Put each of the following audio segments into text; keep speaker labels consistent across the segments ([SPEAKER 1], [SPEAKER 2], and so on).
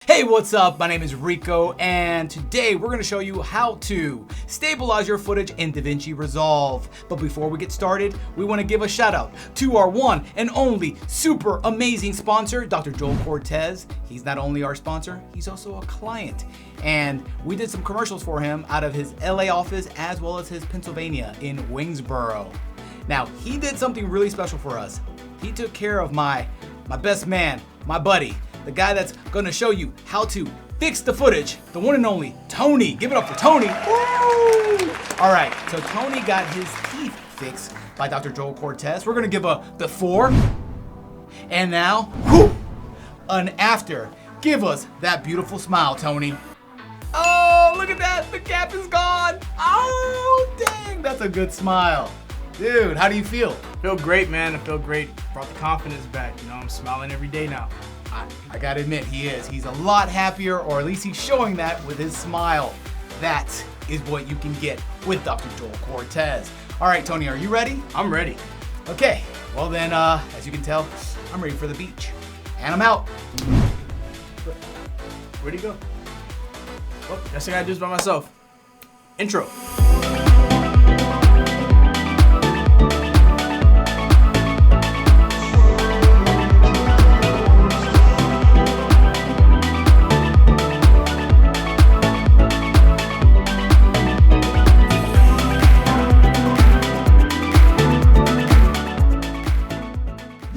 [SPEAKER 1] Hey, what's up? My name is Rico, and today we're going to show you how to stabilize your footage in DaVinci Resolve. But before we get started, we want to give a shout out to our one and only super amazing sponsor, Dr. Joel Cortez. He's not only our sponsor, he's also a client. And we did some commercials for him out of his LA office as well as his Pennsylvania in Wingsboro. Now, he did something really special for us. He took care of my best man, my buddy, the guy that's gonna show you how to fix the footage, the one and only Tony. Give it up for Tony. Woo! All right, so Tony got his teeth fixed by Dr. Joel Cortez. We're gonna give a before and now, an after. Give us that beautiful smile, Tony. Oh, look at that, the cap is gone. Oh, dang, that's a good smile. Dude, how do you feel?
[SPEAKER 2] Feel great, man. I feel great. Brought the confidence back. You know, I'm smiling every day now.
[SPEAKER 1] I gotta admit, he is. He's a lot happier, or at least he's showing that with his smile. That is what you can get with Dr. Joel Cortez. All right, Tony, are you ready?
[SPEAKER 2] I'm ready.
[SPEAKER 1] Okay, well then, as you can tell, I'm ready for the beach. And I'm out.
[SPEAKER 2] Where'd he go? Well, guess I gotta do this by myself. Intro.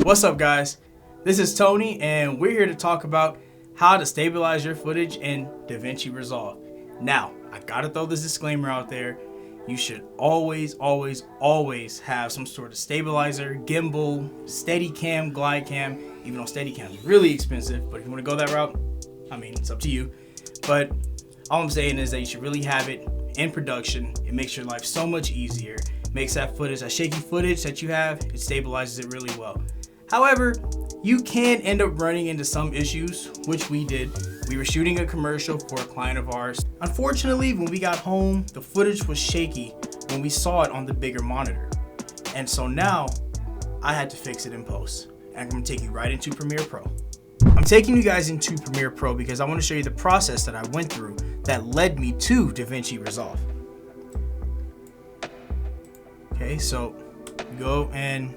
[SPEAKER 2] What's up, guys? This is Tony, and we're here to talk about how to stabilize your footage in DaVinci Resolve. Now, I gotta throw this disclaimer out there. You should always have some sort of stabilizer, gimbal, Steadicam, glide cam, even though Steadicam is really expensive, but if you wanna go that route, I mean, it's up to you. But all I'm saying is that you should really have it in production. It makes your life so much easier. It makes that footage, that shaky footage that you have, it stabilizes it really well. However, you can end up running into some issues, which we did. We were shooting a commercial for a client of ours. Unfortunately, when we got home, the footage was shaky when we saw it on the bigger monitor. And so now, I had to fix it in post. And I'm gonna take you right into Premiere Pro. I'm taking you guys into Premiere Pro because I wanna show you the process that I went through that led me to DaVinci Resolve. Okay, so you go and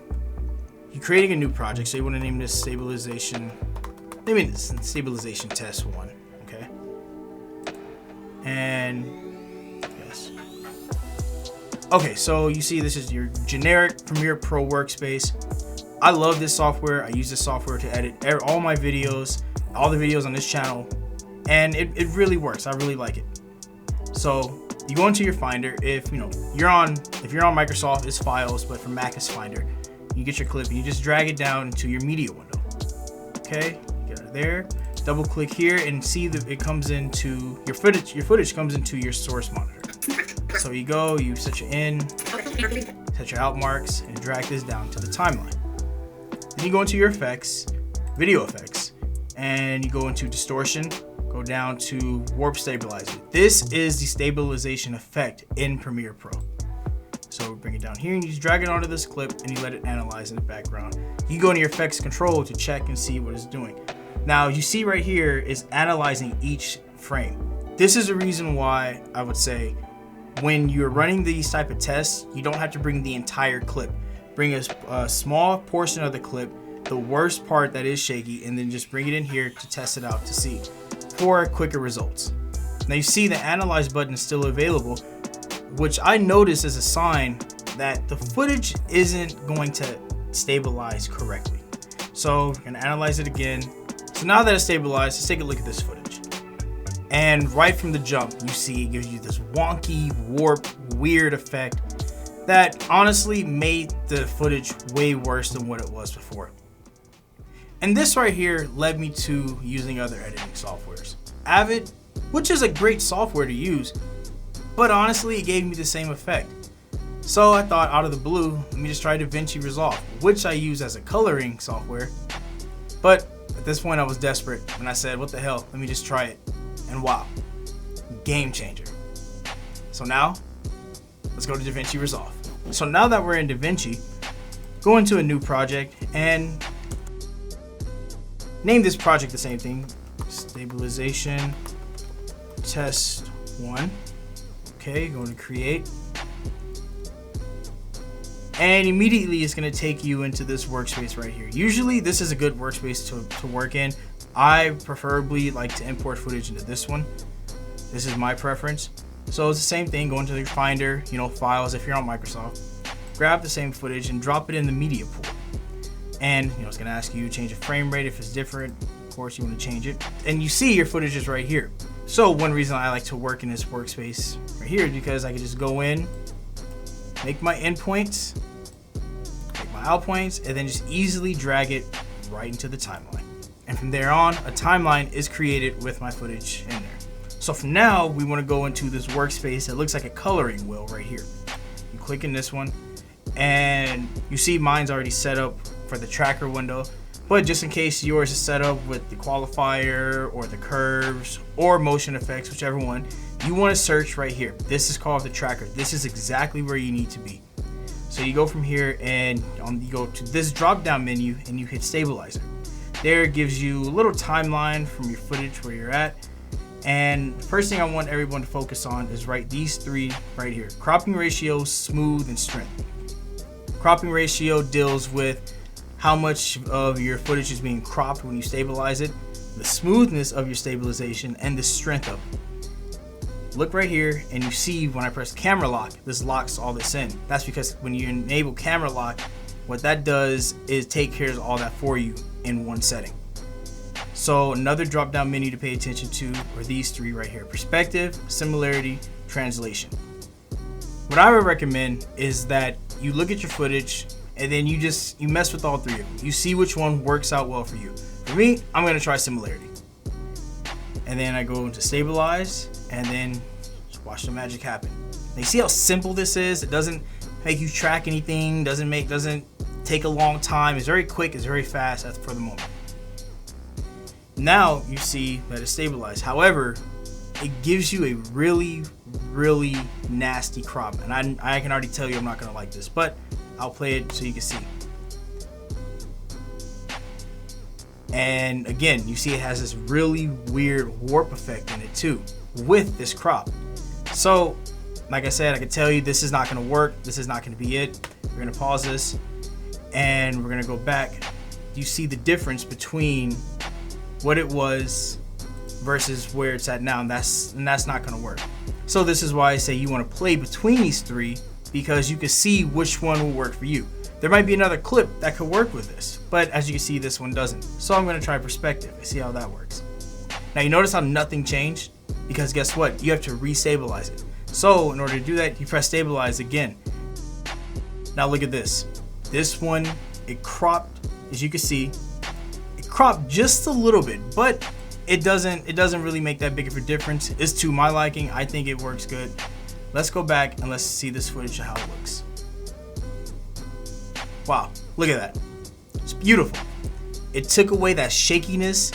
[SPEAKER 2] you're creating a new project, so you want to name this stabilization test 1, okay? And yes. Okay, so you see this is your generic Premiere Pro workspace. I love this software. I use this software to edit all my videos, all the videos on this channel, and it really works. I really like it. So you go into your Finder. If you're on Microsoft, it's Files, but for Mac, it's Finder. You get your clip and you just drag it down into your media window. Okay, get out of there. Double click here and see that it comes into your footage. Your footage comes into your source monitor. So you go, you set your in, set your out marks, and drag this down to the timeline. Then you go into your effects, video effects, and you go into distortion. Go down to warp stabilizer. This is the stabilization effect in Premiere Pro. So bring it down here and you just drag it onto this clip and you let it analyze in the background. You go into your effects control to check and see what it's doing. Now you see right here is analyzing each frame. This is the reason why I would say when you're running these type of tests, you don't have to bring the entire clip. Bring a small portion of the clip, the worst part that is shaky, and then just bring it in here to test it out to see for quicker results. Now you see the analyze button is still available, which I notice is a sign that the footage isn't going to stabilize correctly. So I'm gonna analyze it again. So now that it's stabilized, let's take a look at this footage. And right from the jump, you see it gives you this wonky, warp, weird effect that honestly made the footage way worse than what it was before. And this right here led me to using other editing softwares. Avid, which is a great software to use, but honestly, it gave me the same effect. So I thought out of the blue, let me just try DaVinci Resolve, which I use as a coloring software. But at this point I was desperate and I said, what the hell, let me just try it. And wow, game changer. So now, let's go to DaVinci Resolve. So now that we're in DaVinci, go into a new project and name this project the same thing, stabilization test 1. Okay, going to create. And immediately it's going to take you into this workspace right here. Usually this is a good workspace to work in. I preferably like to import footage into this one. This is my preference. So it's the same thing, go into your Finder, files if you're on Microsoft. Grab the same footage and drop it in the media pool. And it's going to ask you to change the frame rate if it's different. Of course, you want to change it. And you see your footage is right here. So one reason I like to work in this workspace right here is because I can just go in, make my endpoints, make my out points, and then just easily drag it right into the timeline. And from there on, a timeline is created with my footage in there. So from now, we want to go into this workspace that looks like a coloring wheel right here. You click in this one, and you see mine's already set up for the tracker window. But just in case yours is set up with the qualifier or the curves or motion effects, whichever one, you want to search right here. This is called the tracker. This is exactly where you need to be. So you go from here and you go to this drop down menu and you hit stabilizer. There it gives you a little timeline from your footage where you're at. And the first thing I want everyone to focus on is these 3 right here: cropping ratio, smooth, and strength. Cropping ratio deals with how much of your footage is being cropped when you stabilize it, the smoothness of your stabilization, and the strength of it. Look right here and you see when I press camera lock, this locks all this in. That's because when you enable camera lock, what that does is take care of all that for you in one setting. So another drop down menu to pay attention to are these 3 right here: perspective, similarity, translation. What I would recommend is that you look at your footage and then you mess with all 3 of them. You see which one works out well for you. For me, I'm gonna try similarity. And then I go into stabilize and then just watch the magic happen. Now you see how simple this is? It doesn't make you track anything, doesn't take a long time. It's very quick, it's very fast for the moment. Now you see that it's stabilized. However, it gives you a really, really nasty crop. And I can already tell you I'm not gonna like this, but I'll play it so you can see. And again, you see it has this really weird warp effect in it too, with this crop. So, like I said, I can tell you this is not gonna work. This is not gonna be it. We're gonna pause this and we're gonna go back. You see the difference between what it was versus where it's at now, and that's not gonna work. So this is why I say you wanna play between these 3, because you can see which one will work for you. There might be another clip that could work with this, but as you can see, this one doesn't. So I'm gonna try perspective and see how that works. Now you notice how nothing changed? Because guess what? You have to re-stabilize it. So in order to do that, you press stabilize again. Now look at this. This one, it cropped, as you can see, it cropped just a little bit, but it doesn't really make that big of a difference. It's to my liking. I think it works good. Let's go back and let's see this footage of how it looks. Wow, look at that. It's beautiful. It took away that shakiness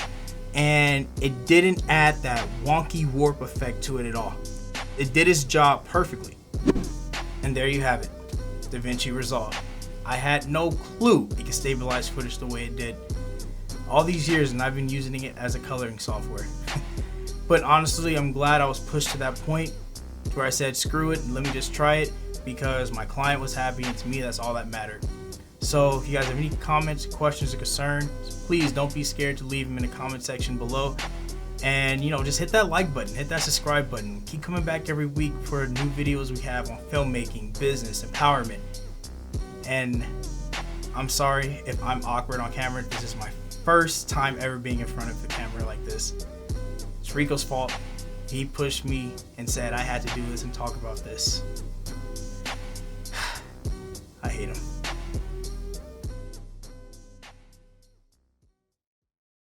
[SPEAKER 2] and it didn't add that wonky warp effect to it at all. It did its job perfectly. And there you have it, DaVinci Resolve. I had no clue it could stabilize footage the way it did. All these years, and I've been using it as a coloring software. But honestly, I'm glad I was pushed to that point where I said, screw it, and let me just try it, because my client was happy, and to me, that's all that mattered. So if you guys have any comments, questions, or concerns, please don't be scared to leave them in the comment section below. And just hit that like button, hit that subscribe button. Keep coming back every week for new videos we have on filmmaking, business, empowerment. And I'm sorry if I'm awkward on camera. This is my first time ever being in front of the camera like this. It's Rico's fault. He pushed me and said I had to do this and talk about this. I hate him.